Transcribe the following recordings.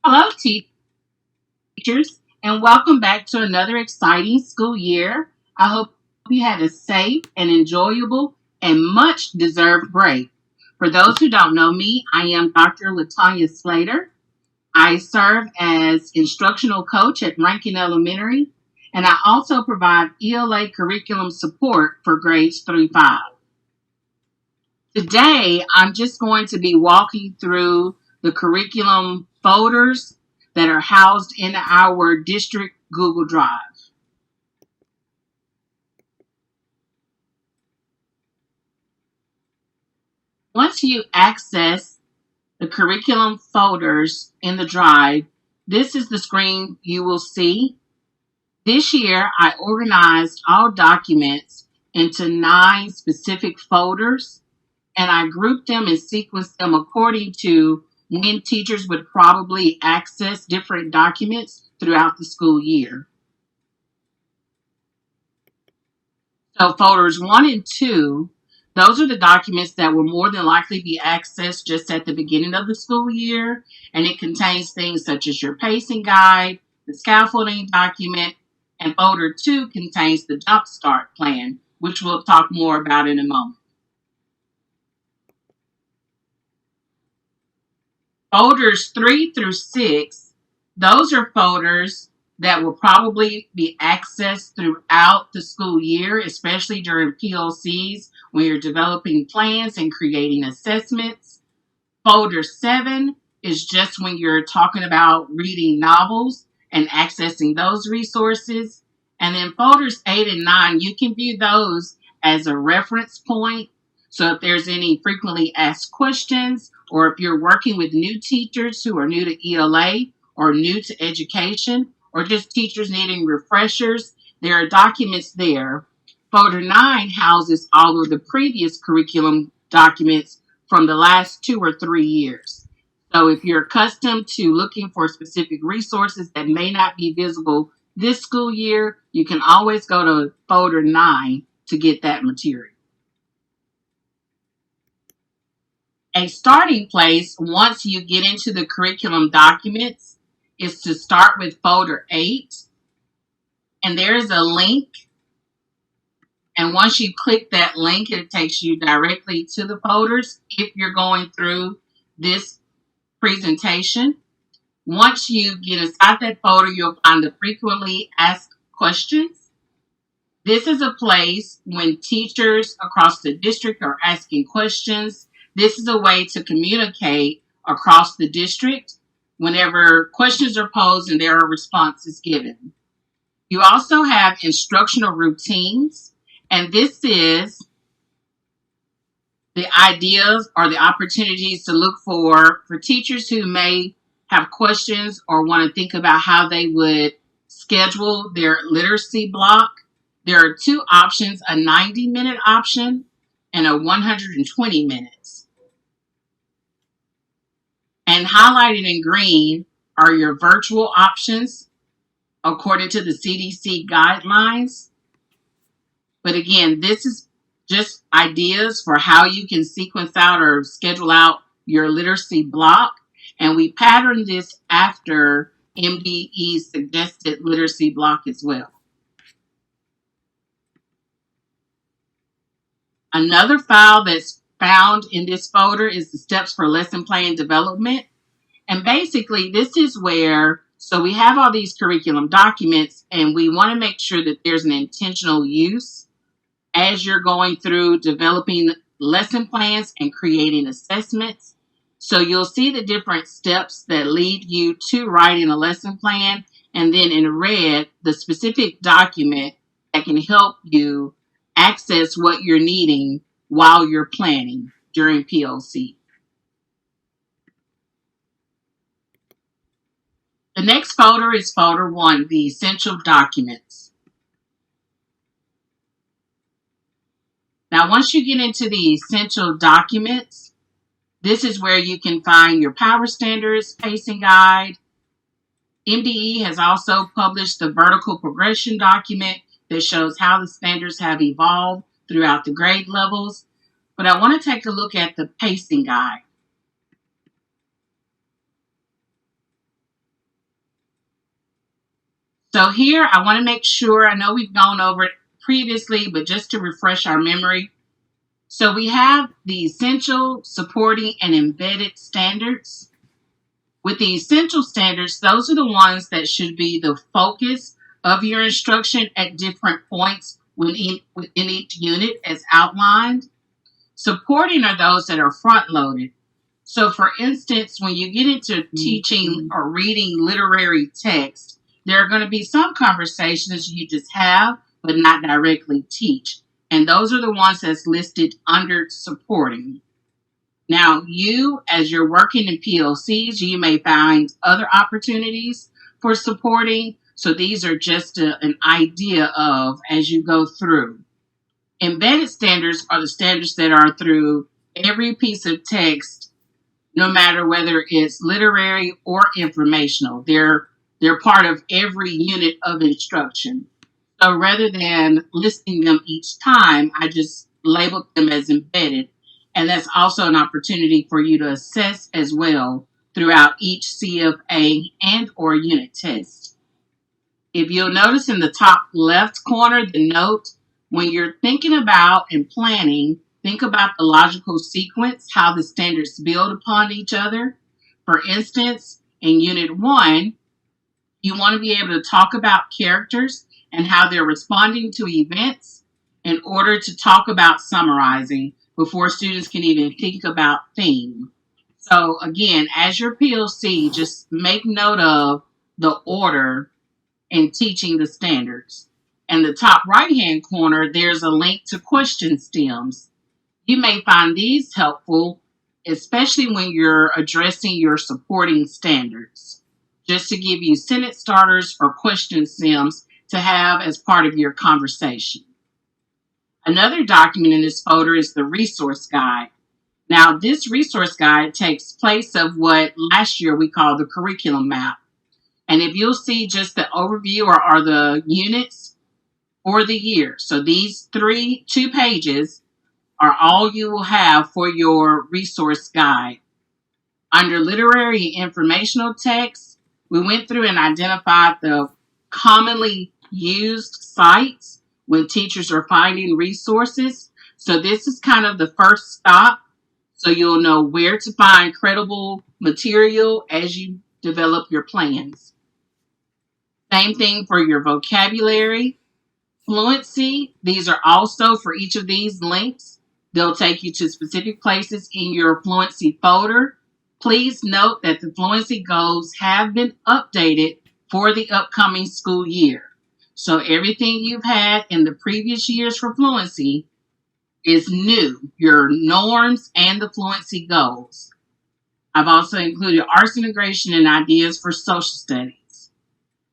Hello, teachers, and welcome back to another exciting school year. I hope you had a safe and enjoyable and much deserved break. For those who don't know me, I am Dr. Latanya Slater. I serve as instructional coach at Rankin Elementary, and I also provide ELA curriculum support for grades 3-5. Today, I'm just going to be walking through the curriculum folders that are housed in our district Google Drive. Once you access the curriculum folders in the drive, this is the screen you will see. This year, I organized all documents into 9 specific folders, and I grouped them and sequenced them according to when teachers would probably access different documents throughout the school year. So folders 1 and 2, those are the documents that will more than likely be accessed just at the beginning of the school year, and it contains things such as your pacing guide, the scaffolding document, and folder 2 contains the JumpStart Plan, which we'll talk more about in a moment. Folders 3 through 6, those are folders that will probably be accessed throughout the school year, especially during PLCs when you're developing plans and creating assessments. Folder 7 is just when you're talking about reading novels and accessing those resources. And then folders 8 and 9, you can view those as a reference point. So if there's any frequently asked questions, or if you're working with new teachers who are new to ELA or new to education, or just teachers needing refreshers, there are documents there. Folder 9 houses all of the previous curriculum documents from the last 2 or 3 years. So if you're accustomed to looking for specific resources that may not be visible this school year, you can always go to folder 9 to get that material. A starting place once you get into the curriculum documents is to start with folder 8, and there's a link, and once you click that link, it takes you directly to the folders if you're going through this presentation. Once you get inside that folder, you'll find the frequently asked questions. This is a place when teachers across the district are asking questions. This is a way to communicate across the district whenever questions are posed and there are responses given. You also have instructional routines, and this is the ideas or the opportunities to look for teachers who may have questions or want to think about how they would schedule their literacy block. There are 2 options, a 90-minute option and a 120 minutes. And highlighted in green are your virtual options according to the CDC guidelines. But again, this is just ideas for how you can sequence out or schedule out your literacy block. And we pattern this after MDE's suggested literacy block as well. Another file that's found in this folder is the steps for lesson plan development. And basically, this is where, so we have all these curriculum documents, and we want to make sure that there's an intentional use as you're going through developing lesson plans and creating assessments. So you'll see the different steps that lead you to writing a lesson plan, and then in red, the specific document that can help you access what you're needing while you're planning during PLC. The next folder is folder 1, the essential documents. Now, once you get into the essential documents, this is where you can find your power standards, pacing guide. MDE has also published the vertical progression document that shows how the standards have evolved throughout the grade levels. But I want to take a look at the pacing guide. So here, I want to make sure, I know we've gone over it previously, but just to refresh our memory. So we have the essential, supporting, and embedded standards. With the essential standards, those are the ones that should be the focus of your instruction at different points within each unit as outlined. Supporting are those that are front loaded. So for instance, when you get into teaching or reading literary text, there are going to be some conversations you just have, but not directly teach. And those are the ones that's listed under supporting. Now, you, as you're working in PLCs, you may find other opportunities for supporting. So these are just an idea of as you go through. Embedded standards are the standards that are through every piece of text, no matter whether it's literary or informational. They're part of every unit of instruction. So rather than listing them each time, I just labeled them as embedded. And that's also an opportunity for you to assess as well throughout each CFA and or unit test. If you'll notice in the top left corner, the note, when you're thinking about and planning, think about the logical sequence, how the standards build upon each other. For instance, in Unit 1, you want to be able to talk about characters and how they're responding to events in order to talk about summarizing before students can even think about theme. So again, as your PLC, just make note of the order in teaching the standards. In the top right-hand corner, there's a link to question stems. You may find these helpful, especially when you're addressing your supporting standards, just to give you sentence starters or question stems to have as part of your conversation. Another document in this folder is the resource guide. Now, this resource guide takes place of what last year we called the curriculum map. And if you'll see just the overview or the units for the year. So these 2 pages are all you will have for your resource guide. Under literary and informational text, we went through and identified the commonly used sites when teachers are finding resources. So this is kind of the first stop. So you'll know where to find credible material as you develop your plans. Same thing for your vocabulary. Fluency, these are also for each of these links. They'll take you to specific places in your fluency folder. Please note that the fluency goals have been updated for the upcoming school year. So everything you've had in the previous years for fluency is new, your norms and the fluency goals. I've also included arts integration and ideas for social studies.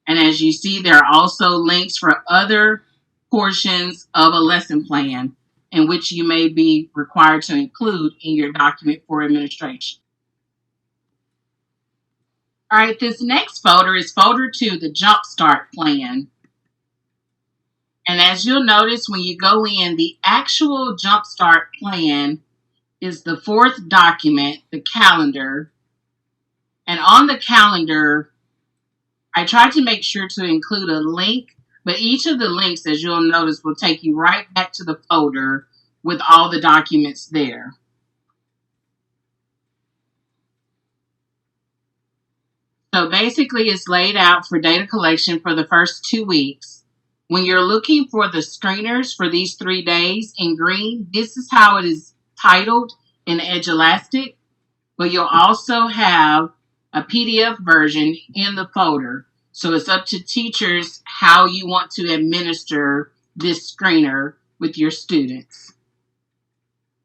And as you see, there are also links for other portions of a lesson plan in which you may be required to include in your document for administration. All right, this next folder is folder 2, the JumpStart Plan. And as you'll notice when you go in, the actual JumpStart Plan is the 4th document, the calendar. And on the calendar, I tried to make sure to include a link, but each of the links, as you'll notice, will take you right back to the folder with all the documents there. So basically, it's laid out for data collection for the first 2 weeks. When you're looking for the screeners for these 3 days in green, this is how it is titled in Edge Elastic, but you'll also have a PDF version in the folder. So it's up to teachers how you want to administer this screener with your students.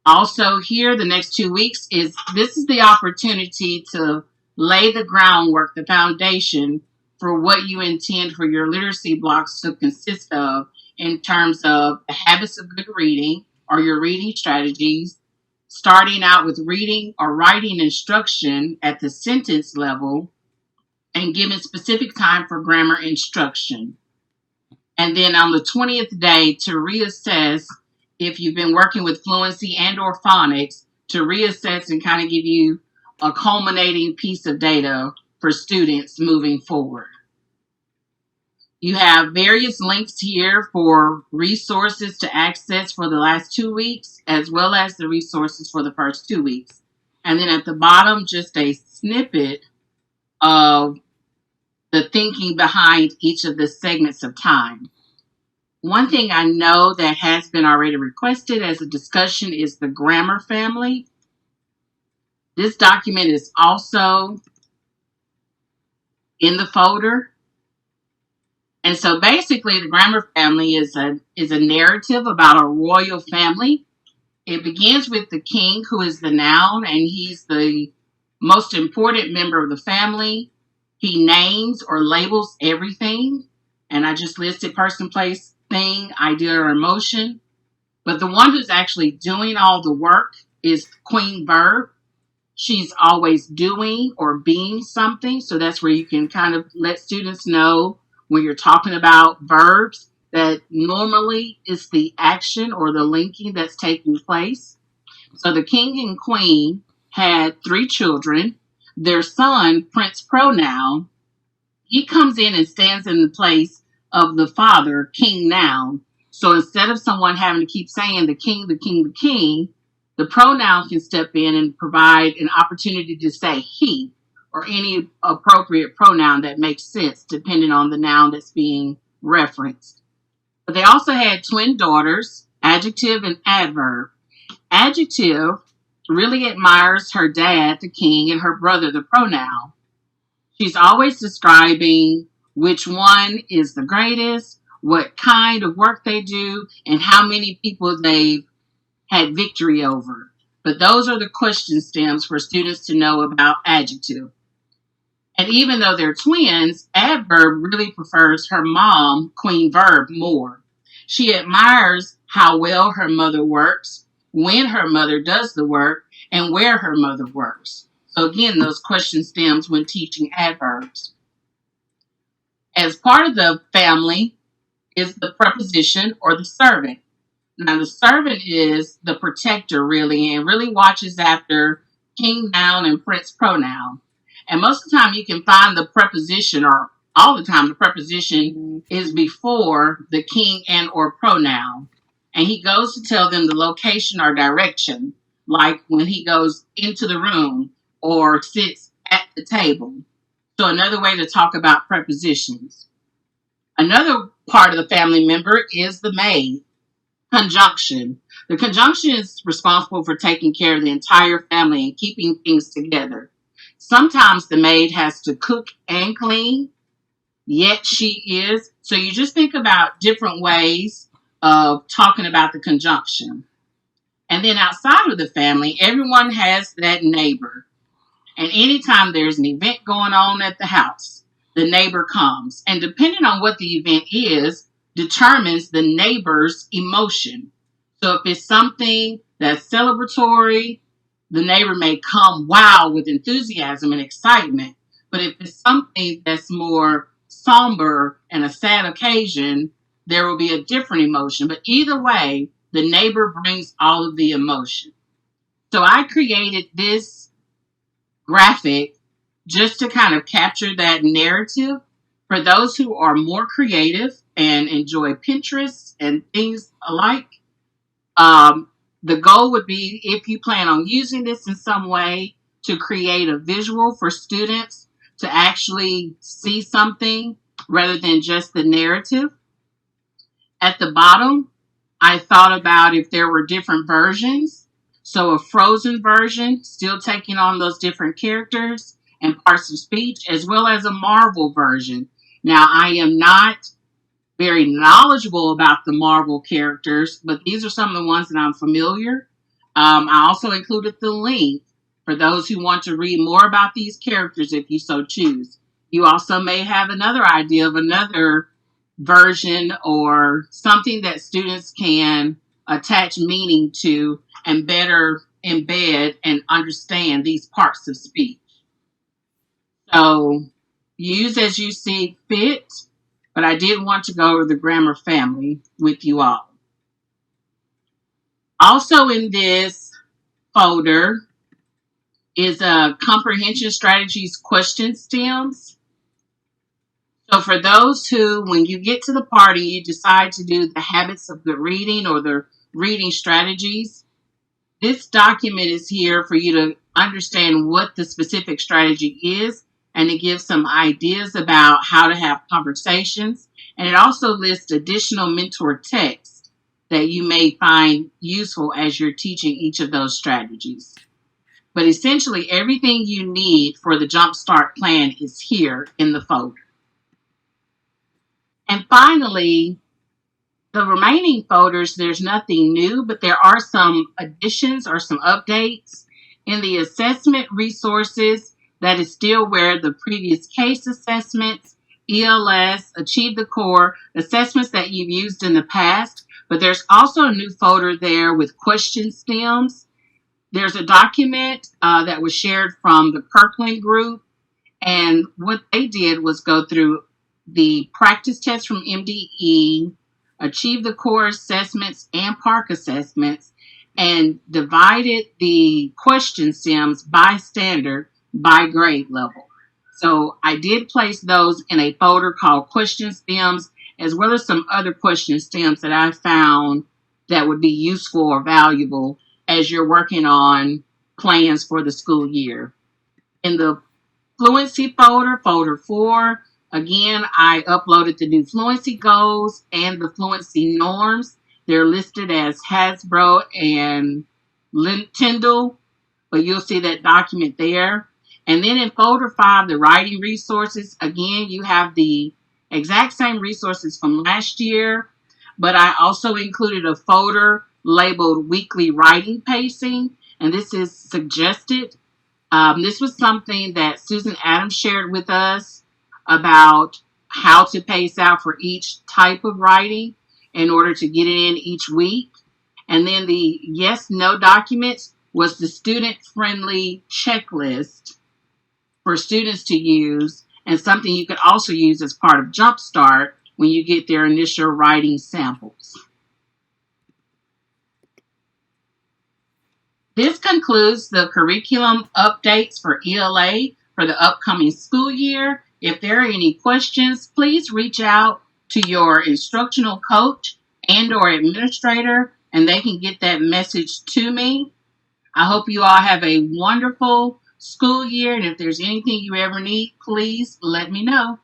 Also here, the next 2 weeks this is the opportunity to lay the groundwork, the foundation for what you intend for your literacy blocks to consist of in terms of the habits of good reading or your reading strategies, starting out with reading or writing instruction at the sentence level, and giving specific time for grammar instruction. And then on the 20th day to reassess if you've been working with fluency and or phonics, to reassess and kind of give you a culminating piece of data for students moving forward. You have various links here for resources to access for the last 2 weeks, as well as the resources for the first 2 weeks. And then at the bottom, just a snippet of the thinking behind each of the segments of time. One thing I know that has been already requested as a discussion is the grammar family. This document is also in the folder. And so basically the grammar family is a narrative about a royal family. It begins with the king, who is the noun, and he's the most important member of the family. He names or labels everything. And I just listed person, place, thing, idea, or emotion. But the one who's actually doing all the work is Queen Verb. She's always doing or being something. So that's where you can kind of let students know when you're talking about verbs that normally it's the action or the linking that's taking place. So the king and queen had 3 children. Their son, Prince Pronoun, he comes in and stands in the place of the father, King Noun. So instead of someone having to keep saying the king, the king, the king, the pronoun can step in and provide an opportunity to say he or any appropriate pronoun that makes sense depending on the noun that's being referenced. But they also had twin daughters, adjective and adverb. Adjective really admires her dad, the king, and her brother, the pronoun. She's always describing which one is the greatest, what kind of work they do, and how many people they've had victory over. But those are the question stems for students to know about adjective. And even though they're twins, adverb really prefers her mom, Queen Verb, more. She admires how well her mother works, when her mother does the work, and where her mother works. So again, those question stems when teaching adverbs. As part of the family is the preposition or the servant. Now, the servant is the protector, really, and really watches after king noun and prince pronoun. And most of the time, you can find the preposition, or all the time, the preposition is before the king and or pronoun. And he goes to tell them the location or direction, like when he goes into the room or sits at the table. So another way to talk about prepositions. Another part of the family member is the maid. Conjunction. The conjunction is responsible for taking care of the entire family and keeping things together. Sometimes the maid has to cook and clean, yet she is. So you just think about different ways of talking about the conjunction. And then outside of the family, everyone has that neighbor. And anytime there's an event going on at the house, the neighbor comes. And depending on what the event is, determines the neighbor's emotion. So if it's something that's celebratory, the neighbor may come wow with enthusiasm and excitement. But if it's something that's more somber and a sad occasion, there will be a different emotion. But either way, the neighbor brings all of the emotion. So I created this graphic just to kind of capture that narrative. For those who are more creative and enjoy Pinterest and things alike, the goal would be, if you plan on using this in some way, to create a visual for students to actually see something rather than just the narrative. At the bottom, I thought about if there were different versions. So a frozen version, still taking on those different characters and parts of speech, as well as a Marvel version. Now, I am not very knowledgeable about the Marvel characters, but these are some of the ones that I'm familiar. I also included the link for those who want to read more about these characters if you so choose. You also may have another idea of another version or something that students can attach meaning to and better embed and understand these parts of speech. So use as you see fit, but I did want to go over the grammar family with you all. Also in this folder is a comprehension strategies question stems. So for those who, when you get to the party, you decide to do the habits of good reading or the reading strategies, this document is here for you to understand what the specific strategy is and to give some ideas about how to have conversations. And it also lists additional mentor texts that you may find useful as you're teaching each of those strategies. But essentially, everything you need for the JumpStart plan is here in the folder. And finally, the remaining folders, there's nothing new, but there are some additions or some updates. In the assessment resources, that is still where the previous case assessments, ELS, Achieve the Core, assessments that you've used in the past, but there's also a new folder there with question stems. There's a document that was shared from the Kirkland group, and what they did was go through the practice test from MDE, Achieve the Core assessments and Park assessments, and divided the question stems by standard by grade level. So I did place those in a folder called question stems, as well as some other question stems that I found that would be useful or valuable as you're working on plans for the school year. In the fluency folder, folder 4, again, I uploaded the new fluency goals and the fluency norms. They're listed as Hasbro and Tyndall, but you'll see that document there. And then in folder 5, the writing resources, again, you have the exact same resources from last year, but I also included a folder labeled weekly writing pacing, and this is suggested. This was something that Susan Adams shared with us about how to pace out for each type of writing in order to get it in each week. And then the yes/no documents was the student-friendly checklist for students to use, and something you could also use as part of JumpStart when you get their initial writing samples. This concludes the curriculum updates for ELA for the upcoming school year. If there are any questions, please reach out to your instructional coach and or administrator, and they can get that message to me. I hope you all have a wonderful school year, and if there's anything you ever need, please let me know.